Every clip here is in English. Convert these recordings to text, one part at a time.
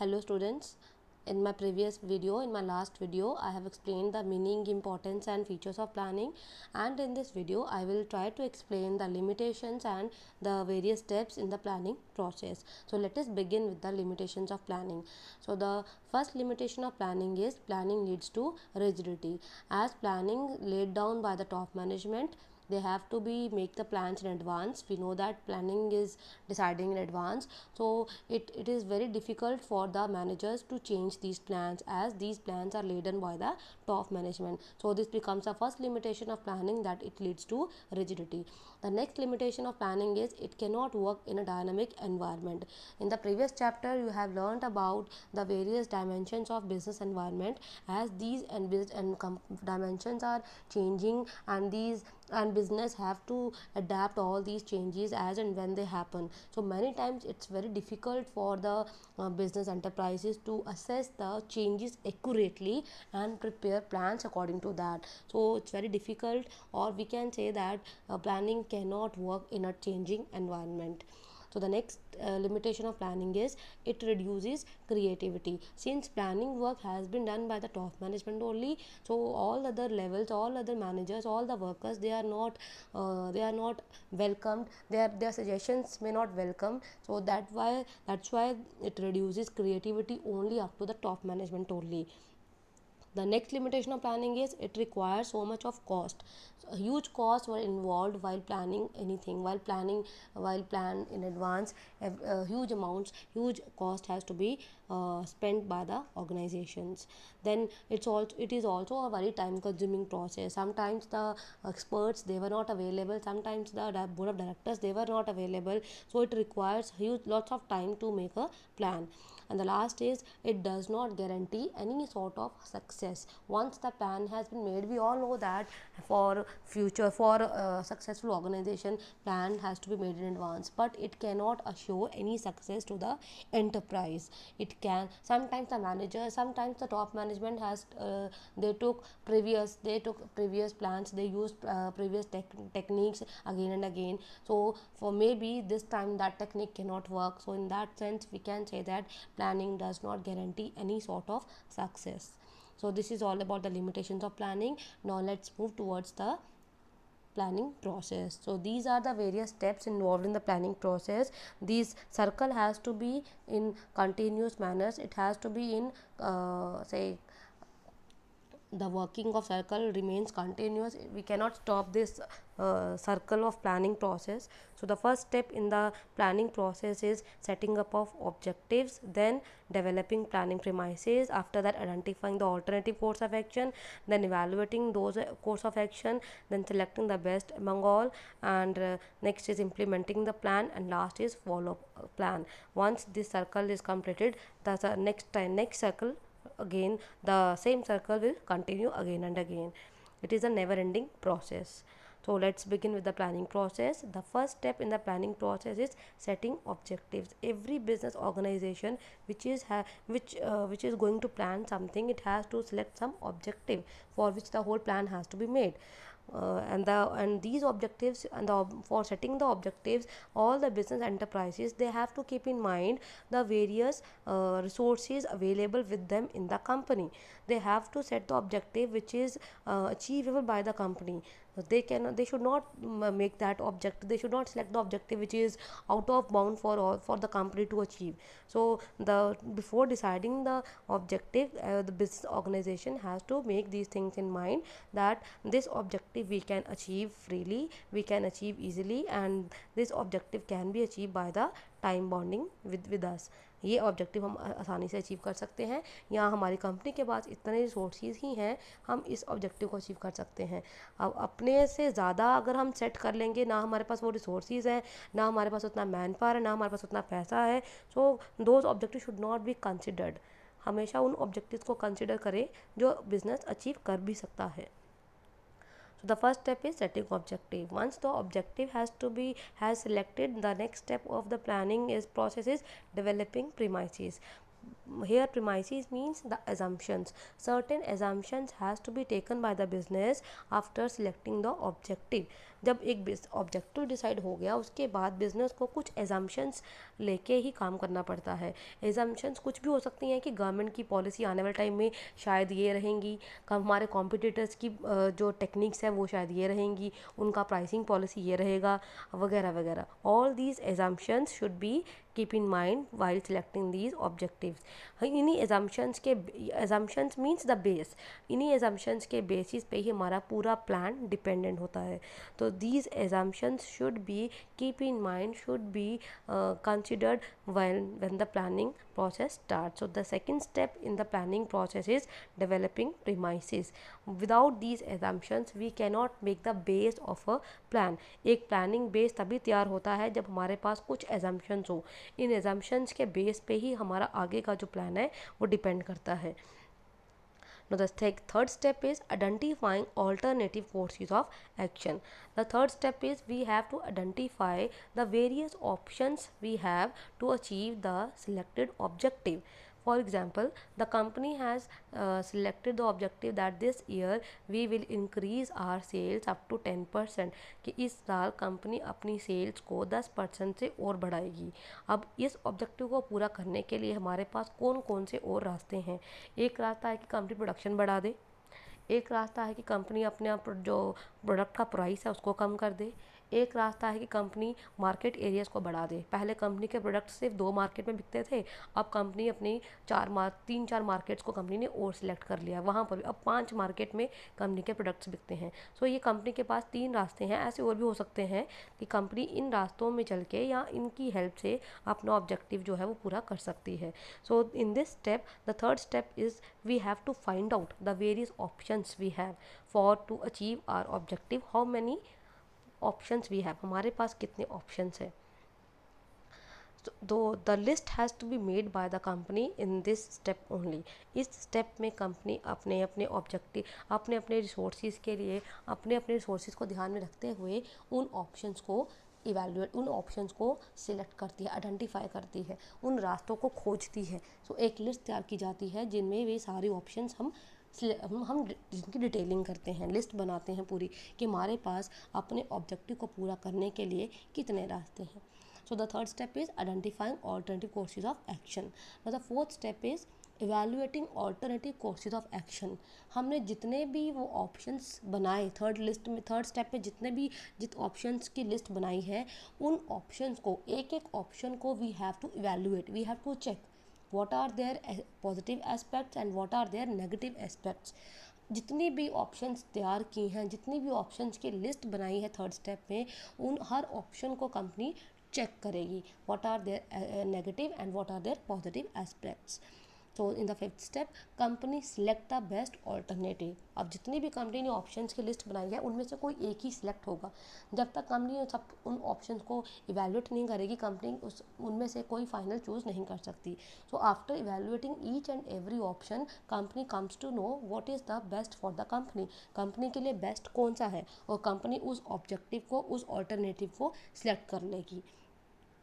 Hello students, in my previous video, in my last video, I have explained the meaning, importance and features of planning, and in this video I will try to explain the limitations and the various steps in the planning process. So let us begin with the limitations of planning. So the first limitation of planning is planning leads to rigidity. As planning laid down by the top management, they have to be make the plans in advance. We know that planning is deciding in advance, so it is very difficult for the managers to change these plans, as these plans are laden by the top management. So this becomes a first limitation of planning, that it leads to rigidity. The next limitation of planning is it cannot work in a dynamic environment. In the previous chapter you have learned about the various dimensions of business environment, as these dimensions are changing, and these and business have to adapt all these changes as and when they happen. So many times it's very difficult for the business enterprises to assess the changes accurately and prepare plans according to that. So it's very difficult, or we can say that planning cannot work in a changing environment. So the next limitation of planning is it reduces creativity. Since planning work has been done by the top management only, so all other levels, all other managers, all the workers, they are not welcomed. Their suggestions may not welcome. So that's why it reduces creativity only up to the top management only. The next limitation of planning is it requires so much of cost. So huge costs were involved while planning anything. While plan in advance, huge amounts, huge cost has to be spent by the organizations. Then it is also a very time consuming process. Sometimes the experts, they were not available, sometimes the board of directors, they were not available, so it requires huge lots of time to make a plan. And the last is it does not guarantee any sort of success. Once the plan has been made, we all know that for a successful organization, plan has to be made in advance, but it cannot assure any success to the enterprise. It can sometimes the manager, sometimes the top management has they took previous plans, they used previous techniques again and again. So for maybe this time that technique cannot work. So in that sense we can say that planning does not guarantee any sort of success. So this is all about the limitations of planning. Now let's move towards the planning process. So these are the various steps involved in the planning process. This circle has to be in continuous manners. It has to be in say the working of circle remains continuous. We cannot stop this circle of planning process. So the first step in the planning process is setting up of objectives, then developing planning premises, after that identifying the alternative course of action, then evaluating those course of action, then selecting the best among all, and next is implementing the plan, and last is follow up plan. Once this circle is completed, the next circle, again the same circle will continue again and again. It is a never ending process. So let's begin with the planning process. The first step in the planning process is setting objectives. Every business organization which is going to plan something, it has to select some objective for which the whole plan has to be made. And these objectives, for setting the objectives, all the business enterprises, they have to keep in mind the various resources available with them in the company. They have to set the objective which is achievable by the company. They should not make that objective, they should not select the objective which is out of bound for the company to achieve. So the before deciding the objective, the business organization has to make these things in mind, that this objective we can achieve freely, we can achieve easily, and this objective can be achieved by the time bonding with us. ये objective हम आसानी से achieve कर सकते हैं, या हमारी company के पास इतने रिसोर्सेज ही हैं, हम इस ऑब्जेक्टिव को अचीव कर सकते हैं. अब अपने से ज़्यादा अगर हम सेट कर लेंगे, ना हमारे पास वो रिसोर्सेज हैं, ना हमारे पास उतना मैन पावर है, ना हमारे पास उतना पैसा है, so those objective should not be considered. हमेशा उन ऑब्जेक्टिव्स को कंसिडर करें जो बिजनेस अचीव कर भी सकता है. So the first step is setting objective. Once the objective has selected, the next step of the planning is process is developing premises. here premises means the assumptions. Certain assumptions has to be taken by the business after selecting the objective. जब एक objective decide हो गया उसके बाद business को कुछ assumptions लेके ही काम करना पड़ता है. एजम्पशंस कुछ भी हो सकती हैं कि गवर्नमेंट की पॉलिसी आने वाले टाइम में शायद ये रहेंगी, हमारे कॉम्पिटिटर्स की जो टेक्निक्स है वो शायद ये रहेंगी, उनका प्राइसिंग पॉलिसी ये रहेगा, वगैरह वगैरह. All these assumptions should be keep in mind while selecting these objectives. इन्हीं assumptions means the base. इन्हीं assumptions के basis पे ही हमारा पूरा plan dependent होता है. तो these assumptions should be keep in mind, should be considered when the planning process starts. So the second step in the planning process is developing premises. Without these assumptions we cannot make the base of a plan. एक planning base तभी तैयार होता है जब हमारे पास कुछ assumptions हो. इन assumptions के बेस पे ही हमारा आगे का जो प्लान है वो डिपेंड करता है. Now the third step is identifying alternative courses of action. The third step is we have to identify the various options we have to achieve the selected objective. For example, the company has selected the objective that this year we will increase our sales up to 10%. कि इस साल company अपनी sales को 10% से और बढ़ाएगी. अब इस ऑब्जेक्टिव को पूरा करने के लिए हमारे पास कौन कौन से और रास्ते हैं. एक रास्ता है कि कंपनी प्रोडक्शन बढ़ा दे, एक रास्ता है कि कंपनी अपने आप जो प्रोडक्ट का प्राइस है उसको कम कर दे, एक रास्ता है कि कंपनी मार्केट एरियाज़ को बढ़ा दे. पहले कंपनी के प्रोडक्ट सिर्फ 2 मार्केट में बिकते थे, अब कंपनी अपनी 3-4 मार्केट्स को कंपनी ने और सिलेक्ट कर लिया, वहाँ पर अब 5 मार्केट में कंपनी के प्रोडक्ट्स बिकते हैं. सो ये कंपनी के पास 3 रास्ते हैं. ऐसे और भी हो सकते हैं कि कंपनी इन रास्तों में चल के या इनकी हेल्प से अपना ऑब्जेक्टिव जो है वो पूरा कर सकती है. So in this step the third step is we have to find out the various options we have for to achieve our objective. How many options we have, हमारे पास कितने options हैं. So the list has to be made by the company in this step only. इस step में company अपने अपने objective, अपने अपने resources के लिए अपने अपने रिसोर्सेज को ध्यान में रखते हुए उन ऑप्शंस को इवेल्युएट, उन ऑप्शंस को सिलेक्ट करती है, आइडेंटिफाई करती है, उन रास्तों को खोजती है. सो एक लिस्ट तैयार की जाती है जिनमें वे सारे ऑप्शंस हम जिनकी डिटेलिंग करते हैं, लिस्ट बनाते हैं पूरी कि हमारे पास अपने ऑब्जेक्टिव को पूरा करने के लिए कितने रास्ते हैं. So the third step is identifying alternative courses of action. The fourth step is evaluating alternative courses of action. हमने जितने भी वो ऑप्शंस बनाए थर्ड स्टेप में जित ऑप्शंस की लिस्ट बनाई है उन ऑप्शंस को एक एक ऑप्शन को we have to evaluate, we have to check what are their positive aspects and what are their negative aspects. जितनी भी ऑप्शंस तैयार की हैं, जितनी भी ऑप्शंस की लिस्ट बनाई है थर्ड स्टेप में, उन हर ऑप्शन को कंपनी चेक करेगी what are their negative and what are their positive aspects. So in the fifth step company select the best alternative. अब जितनी भी कंपनी ने ऑप्शंस की लिस्ट बनाई है उनमें से कोई एक ही सिलेक्ट होगा. जब तक कंपनी सब उन ऑप्शंस को इवेल्युएट नहीं करेगी कंपनी उनमें से कोई फाइनल चूज़ नहीं कर सकती. So after evaluating each and every option company comes to know what is the best for the company. Company के लिए बेस्ट कौन सा है और कंपनी उस ऑब्जेक्टिव को, उस ऑल्टरनेटिव को सिलेक्ट कर लेगी.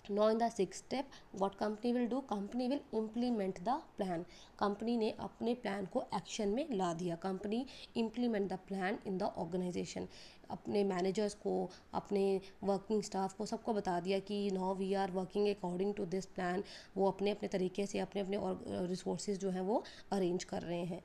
Now in the sixth step what company will do, company will implement the plan. Company ने अपने प्लान को एक्शन में ला दिया. Company implement the plan in the organization. अपने मैनेजर्स को, अपने वर्किंग स्टाफ को सबको बता दिया कि now we are working according to this plan. वो अपने अपने तरीके से अपने अपने रिसोर्सेज जो हैं वो अरेंज कर रहे हैं.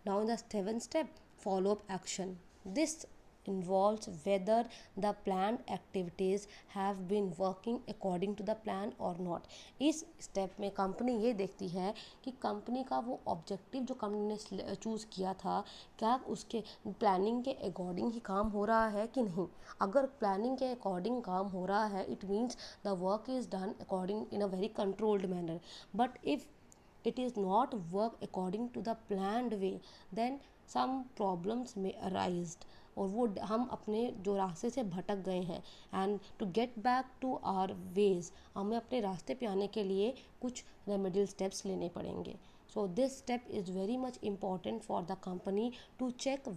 Now in the seventh step follow up action. This involves whether the planned activities have been working according to the plan or not. इस स्टेप में कंपनी ये देखती है कि कंपनी का वो ऑब्जेक्टिव जो कंपनी ने चूज़ किया था क्या उसके प्लानिंग के अकॉर्डिंग ही काम हो रहा है कि नहीं. अगर प्लानिंग के अकॉर्डिंग काम हो रहा है it means the work is done according in a very controlled manner. But if it is not work according to the planned way then some problems may arise. और वो हम अपने जो रास्ते से भटक गए हैं and to get back to our ways हमें अपने रास्ते पे आने के लिए कुछ रेमेडियल स्टेप्स लेने पड़ेंगे. So this step is very much important for the company to check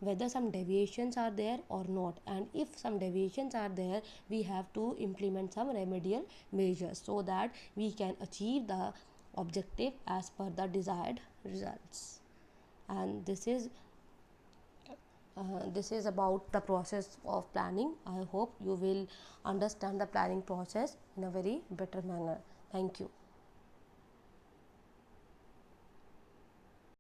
whether some deviations are there or not, and if some deviations are there we have to implement some remedial measures so that we can achieve the objective as per the desired results. And this is about the process of planning. I hope you will understand the planning process in a very better manner. Thank you.